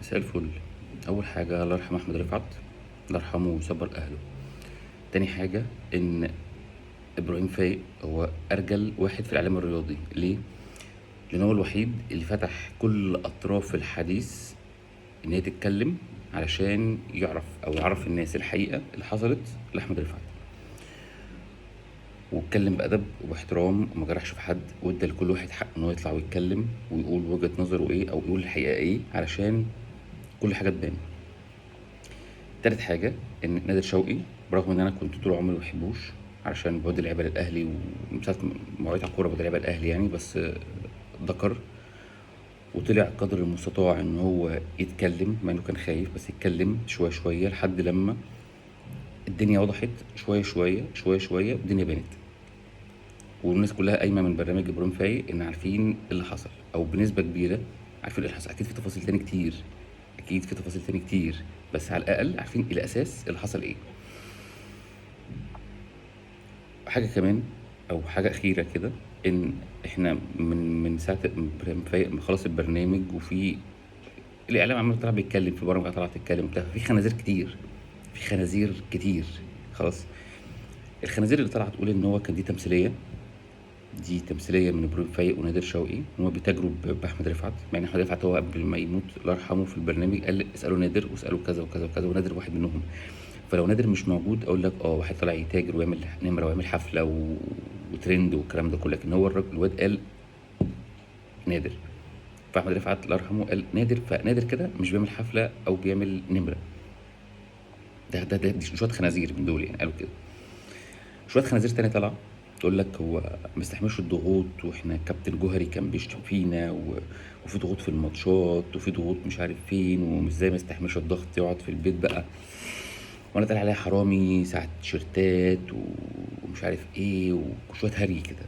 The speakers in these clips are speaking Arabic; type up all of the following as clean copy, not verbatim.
مساء الفل. اول حاجه الله يرحم احمد رفعت، الله يرحمه ويصبر اهله. تاني حاجه ان ابراهيم فايق هو ارجل واحد في الاعلام الرياضي. ليه؟ لان هو الوحيد اللي فتح كل اطراف الحديث ان هي تتكلم علشان يعرف الناس الحقيقه اللي حصلت لاحمد رفعت، واتكلم بادب وباحترام وما جرحش في حد، وادى لكل واحد حق ان هو يطلع ويتكلم ويقول وجهه نظره ايه او يقول الحقيقه ايه علشان كل حاجه تبان. تالت حاجة إن نادر شوقي، برغم إن أنا كنت طول عمري مبحبوش علشان بعد لعيبة للأهلي ومن ساعة ما وعيت على الكورة بعد لعيبة الأهلي يعني، بس ذكر وطلع قدر المستطاع إن هو يتكلم مع إنه كان خايف، بس يتكلم شوية شوية لحد لما الدنيا وضحت شوية شوية شوية شوية الدنيا بانت، والناس كلها قايمة من برنامج إبراهيم فايق إن عارفين إيه اللي حصل أو بنسبة كبيرة عارفين إيه اللي حصل. أكيد في تفاصيل تاني كتير، أكيد في تفاصيل تاني كتير، بس على الأقل عارفين الأساس اللي حصل إيه. حاجة كمان أو حاجة أخيرة كده، إن إحنا من ساعة ما خلص البرنامج وفي الإعلام عمال طالع بيتكلم في برامج طالعة تتكلم وبتاع، في خنازير كتير، في خنازير كتير. خلاص، الخنازير اللي طالعة تقول إن هو كان دي تمثيلية من إبراهيم فايق ونادر شوقي، إن هو بيتاجروا بأحمد رفعت، مع إن أحمد رفعت هو قبل ما يموت الله يرحمه في البرنامج قال اسألوا نادر واسألوا كذا وكذا وكذا، ونادر واحد منهم. فلو نادر مش موجود اقول لك واحد طالع يتاجر ويعمل نمره ويعمل حفله وترند والكلام ده كله، لكن هو الراجل الواد قال نادر، فاحمد رفعت الله يرحمه قال نادر، فنادر كده مش بيعمل حفله او بيعمل نمره. دي شويه خنازير من دول يعني قالوا كده. شويه خنازير تاني طالعه تقول لك هو ما استحملش الضغوط، واحنا كابتن جوهري كان بيشتم فينا وفي ضغوط في الماتشات وفي ضغوط مش عارف فين، ومش زي ما يستحملش الضغط يقعد في البيت بقى، وانا اتقال عليها حرامي ساعة تيشيرتات ومش عارف ايه وشوية هري كده.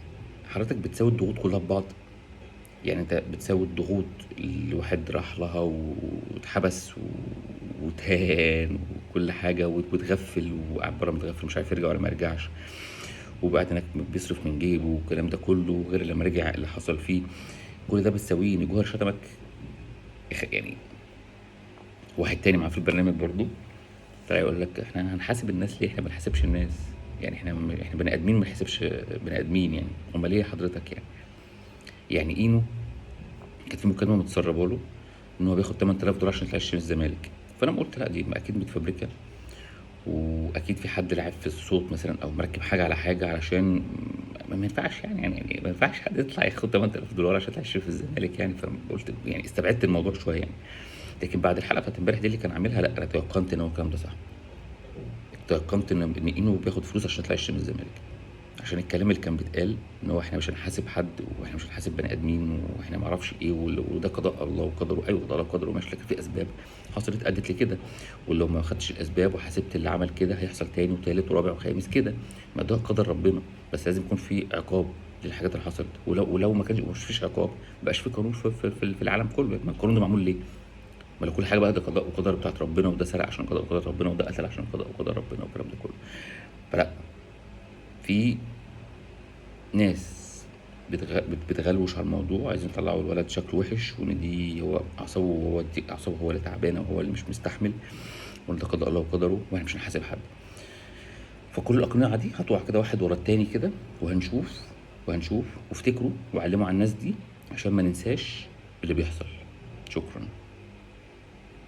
حضرتك بتساوي الضغوط كلها ببعض؟ يعني انت بتساوي الضغوط اللي واحد راح لها واتحبس واتهان وكل حاجة واتغفل وقاعد بره متغفل مش عارف يرجع ولا ما يرجعش، وبعد هناك بيصرف من جيبه والكلام ده كله، غير لما رجع اللي حصل فيه. كل ده بتساويه ان جوهر شتمك؟ يعني واحد تاني معاه في البرنامج برضه طلع يقول لك احنا هنحاسب الناس ليه؟ احنا ما بنحاسبش الناس، يعني احنا بني ادمين ما بنحاسبش بني ادمين، يعني امال ايه حضرتك يعني؟ يعني اينو كانت في مكالمه متسربه له ان هو بياخد 8000 دولار عشان يطلع يشتري الزمالك، فانا قلت لا دي اكيد متفبركه، واكيد في حد لعب في الصوت مثلا او مركب حاجه على حاجه علشان ما ينفعش يعني ما ينفعش حد يطلع ياخد 8000 دولار عشان يطلع يشتري في الزمالك يعني. فقلت يعني استبعدت الموضوع شويه يعني، لكن بعد الحلقه بتاعت امبارح دي اللي كان عاملها لا انا تيقنت ان هو الكلام ده صح. تيقنت ان اينو بياخد فلوس عشان يطلع يشتري من الزمالك، عشان الكلام اللي كان بيتقال ان هو احنا مش هنحاسب حد واحنا مش هنحاسب بني ادمين واحنا ما اعرفش ايه وده قضاء الله وقدره. ايوه ده الله وقدره ماشي، لكن في اسباب حصلت ادت لكده، ولو ما خدتش الاسباب وحاسبت اللي عمل كده هيحصل تاني وتالت ورابع وخامس كده، ما ده قدر ربنا. بس لازم يكون في عقاب للحاجات اللي حصلت، ولو ما كانش مش فيش عقاب مبقاش في قانون في العالم كله. ما القانون ده معمول ليه؟ ما لو كل حاجه بقى ده قضاء وقدر بتاعت ربنا، وده سرق عشان قضاء وقدر ربنا، وده قتل عشان قضاء وقدر ربنا والكلام ده كله. فلا، في ناس بتغلوش على الموضوع، عايزين يطلعوا الولد شكله وحش، وان دي هو اعصابه هو اللي تعبانه وهو اللي مش مستحمل، وان ده قضاء الله وقدره واحنا مش هنحاسب حد. فكل الاقنعه دي هتقع كده واحد ورا التاني كده، وهنشوف وافتكروا وعلموا على الناس دي عشان ما ننساش اللي بيحصل. شكرا.